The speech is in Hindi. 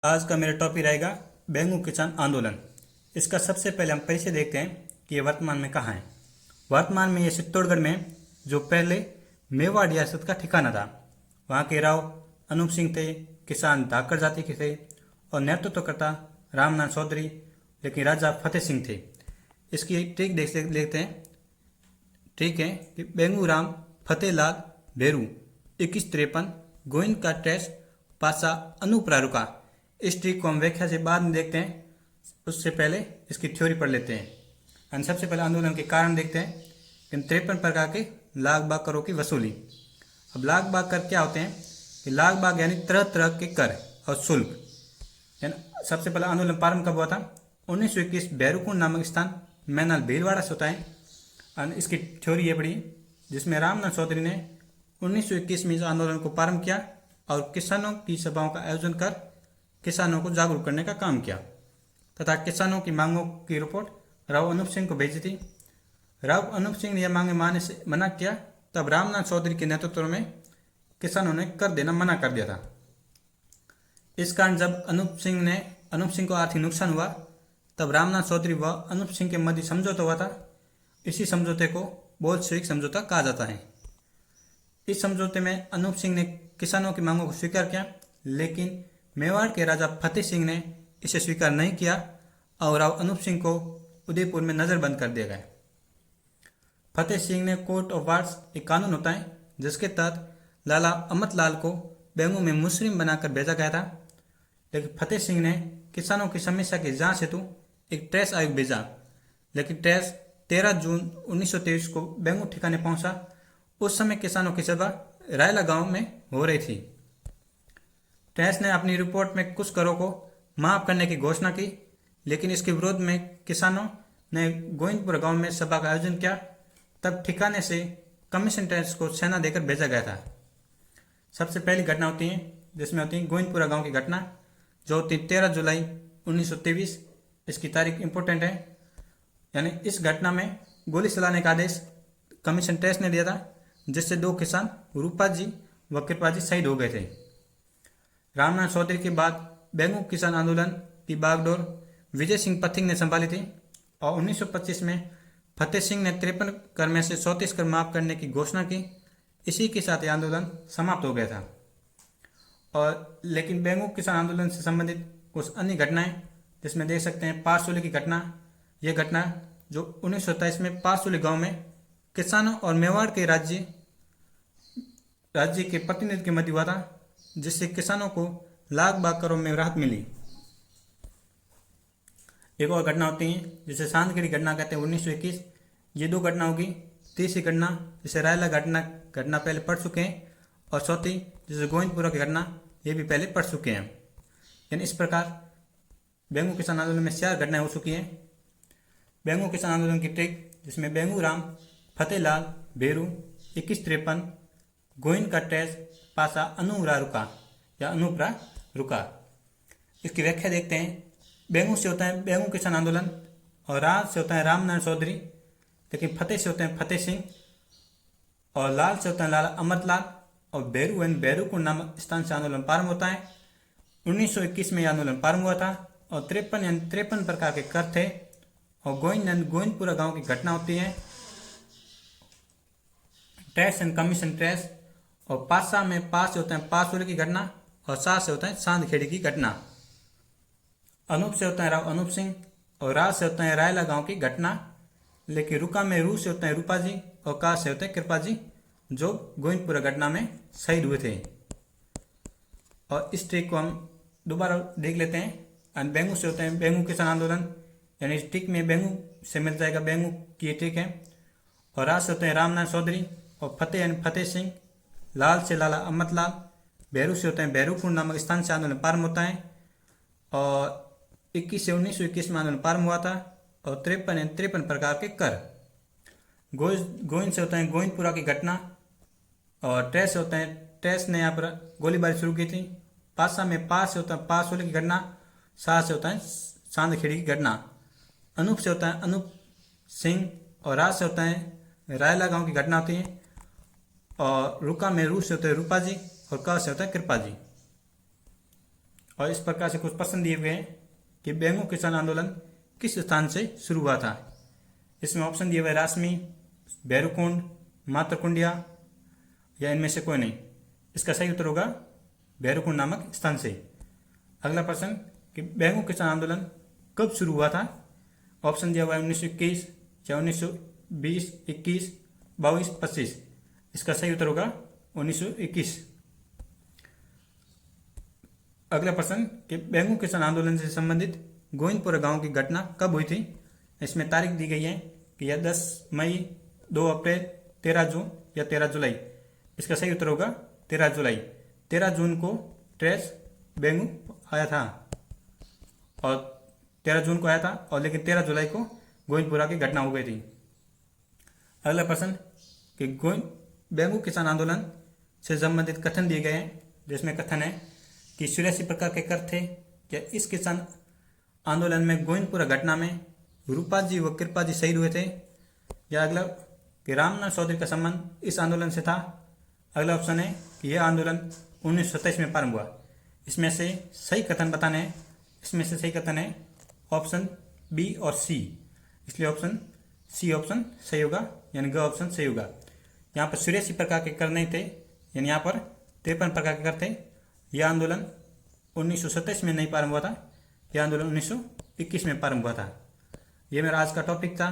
आज का मेरा टॉपिक रहेगा बेंगू किसान आंदोलन। इसका सबसे पहले हम परिचय देखते हैं कि ये वर्तमान में कहाँ है। वर्तमान में ये चित्तौड़गढ़ में, जो पहले मेवाड़ रियासत का ठिकाना था। वहाँ के राव अनूप सिंह थे, किसान धाकड़ जाति के थे और नेतृत्वकर्ता रामनाथ चौधरी, लेकिन राजा फतेह सिंह थे। इसकी ट्रिक देख लेते हैं। ठीक है कि बेंगू राम फतेहलाल भेरू 2153 गोविंद का ट्रेस पासा अनुप्रा रुका। इस ट्रिक को हम व्याख्या से बाद में देखते हैं, उससे पहले इसकी थ्योरी पढ़ लेते हैं। और सबसे पहले आंदोलन के कारण देखते हैं कि 53 प्रकार के लाख बाग करों की वसूली। अब लाख बाग कर क्या होते हैं कि लाख बाग यानी तरह तरह के कर और शुल्क। यानी सबसे पहला आंदोलन प्रारंभ कब हुआ था? 1921 भैरूकुंड नामक स्थान मैनाल भीलवाड़ा से होता है। और इसकी थ्योरी ये पड़ी जिसमें रामनाथ चौधरी ने 1921 में इस आंदोलन को प्रारंभ किया और किसानों की सभाओं का आयोजन कर किसानों को जागरूक करने का काम किया तथा किसानों की मांगों की रिपोर्ट राव अनूप सिंह को भेजी थी। राव अनूप सिंह ने यह मांगे मानने से मना किया, तब रामनाथ चौधरी के नेतृत्व में किसानों ने कर देना मना कर दिया था। इस कारण जब अनूप सिंह को आर्थिक नुकसान हुआ, तब रामनाथ चौधरी व अनूप सिंह के मध्य समझौता हुआ था। इसी समझौते को बोल्शेविक समझौता कहा जाता है। इस समझौते में अनूप सिंह ने किसानों की मांगों को स्वीकार किया, लेकिन मेवाड़ के राजा फतेह सिंह ने इसे स्वीकार नहीं किया और राव अनूप सिंह को उदयपुर में नजरबंद कर दिया गया। फतेह सिंह ने कोर्ट ऑफ वार्ड्स एक कानून होता है जिसके तहत लाला अमतलाल को बेंगू में मुस्लिम बनाकर भेजा गया था, लेकिन फतेह सिंह ने किसानों की समस्या की जांच हेतु एक ट्रेस आयोग भेजा, लेकिन ट्रेस 13 जून 1923 को बेंगू ठिकाने पहुंचा। उस समय किसानों की सभा रायला गांव में हो रही थी। ट्रेस ने अपनी रिपोर्ट में कुछ करों को माफ करने की घोषणा की, लेकिन इसके विरोध में किसानों ने गोविंदपुर गांव में सभा का आयोजन किया। तब ठिकाने से कमीशन ट्रेस को सेना देकर भेजा गया था। सबसे पहली घटना होती है जिसमें होती है गोविंदपुरा गांव की घटना, जो होती 13 जुलाई 1923। इसकी तारीख इंपॉर्टेंट है, यानी इस घटना में गोली चलाने का आदेश कमीशन ट्रेस ने दिया था, जिससे 2 किसान रूपा जी व कृपा जी शहीद हो गए थे। रामनाथ चौधरी के बाद बेंगू किसान आंदोलन की बागडोर विजय सिंह पथिक ने संभाली थी और 1925 में फतेह सिंह ने 53 कर में से 34 कर माफ करने की घोषणा की। इसी के साथ यह आंदोलन समाप्त हो गया था। और लेकिन बेंगू किसान आंदोलन से संबंधित कुछ अन्य घटनाएं जिसमें देख सकते हैं पारसोली की घटना। यह घटना जो 1927 में पारसोली गांव में किसानों और मेवाड़ के राज्य के प्रतिनिधि के मध्य हुआ था, जिससे किसानों को लाख बाग करों में राहत मिली। एक और घटना होती है जिसे सांदखेड़ी घटना कहते हैं 1921। ये 2 घटना होगी। तीसरी घटना जिसे रायला घटना पहले पढ़ चुके हैं, और चौथी जिसे गोविंदपुरा की घटना ये भी पहले पढ़ चुके हैं। यानी इस प्रकार बेंगू किसान आंदोलन में 4 घटनाएं हो चुकी हैं। बेंगू किसान आंदोलन की ट्रिक जिसमें बेंगू राम फतेहलाल भेरू 2153 गोविंद का ट्रेस पासा अनुप्रा रुका या अनुप्रा रुका। इसकी व्याख्या देखते हैं। बेंगू से होता है बेंगू किसान आंदोलन, और राम से होता है रामनाथ चौधरी, लेकिन फतेह से होते हैं फतेह सिंह, और लाल से होता है लाला अमरलाल, और बैरू एंड बैरूकुंड नामक स्थान से आंदोलन प्रारंभ होता है। 1921 में यह आंदोलन प्रारंभ हुआ था और 53 प्रकार के कर थे। और गोविंदपुरा गांव की घटना होती है ट्रेस एंड कमीशन ट्रेस, और पासा में पास से होता है पासोली की घटना, और सास से होता है सांदखेड़ी की घटना। अनूप से होता है राव अनूप सिंह, और राज से होता है रायला गांव की घटना, लेकिन रुका में रू से होता है रूपा जी, और का से होता है कृपा जी, जो गोविंदपुरा घटना में शहीद हुए थे। और इस ट्रिक को हम दोबारा देख लेते हैं। बेंगू से होते हैं बेंगू किसान आंदोलन, यानी इस ट्रिक में बेंगू से मिल जाएगा बेंगू की ये ट्रिक है। और राज से होते हैं रामनाथ चौधरी, और फतेह यानी फतेह सिंह, लाल से लाला अमतलाल, भैरू से होते हैं भैरूकुंड नामक स्थान से आंदोलन प्रारंभ होता है। और 21 से 1921 में आंदोलन प्रारंभ हुआ था, और 53 प्रकार के कर। गोविंद से होता है गोविंदपुरा की घटना, और ट्रेस से होते हैं ट्रेस ने यहाँ पर गोलीबारी शुरू की थी। पासा में पास से होता है पासोली की घटना, सास से होता है सांदखेड़ी की घटना। अनूप से होता है अनूप सिंह, और राज से होता है रायला गांव की घटना होती है। और रुका में रू से होते हैं रूपा जी, और का से होता है कृपा जी। और इस प्रकार से कुछ प्रश्न दिए हुए हैं कि बेंगो किसान आंदोलन किस स्थान से शुरू हुआ था। इसमें ऑप्शन दिए हुए रासमी, भैरुकुंड, मातरकुंडिया या इनमें से कोई नहीं। इसका सही उत्तर होगा भैरुकुंड नामक स्थान से। अगला प्रश्न कि बेंगो किसान आंदोलन कब शुरू हुआ था। ऑप्शन दिया हुआ है 1921 या 1920, 21, 22, 25। इसका सही उत्तर होगा 1921। अगला प्रश्न कि बेंगो किसान आंदोलन से संबंधित गोविंदपुरा गांव की घटना कब हुई थी। इसमें तारीख दी गई है कि यह 10 मई, 2 अप्रैल, 13 जून या 13 जुलाई। इसका सही उत्तर होगा 13 जुलाई। 13 जून को ट्रेस बेंगो आया था और 13 जून को आया था और लेकिन 13 जुलाई को गोविंदपुरा की घटना हो गई थी। अगला प्रश्न कि बेंगो किसान आंदोलन से संबंधित कथन दिए गए हैं, जिसमें कथन है कि 84 प्रकार के कर थे। क्या इस किसान आंदोलन में गोविंदपुरा घटना में रूपा जी व कृपा जी शहीद हुए थे। या अगला कि रामनाथ चौधरी का संबंध इस आंदोलन से था। अगला ऑप्शन है कि यह आंदोलन 1927 में प्रारंभ हुआ। इसमें से सही कथन बताने हैं। इसमें से सही कथन है ऑप्शन बी और सी, इसलिए ऑप्शन सी ऑप्शन सही होगा, यानी ग ऑप्शन सही होगा। यहाँ पर 84 प्रकार के कर नहीं थे, यानी यहाँ पर 53 प्रकार के कर थे। यह आंदोलन 1927 में नहीं प्रारंभ हुआ था, यह आंदोलन 1921 में प्रारंभ हुआ था। यह मेरा आज का टॉपिक था।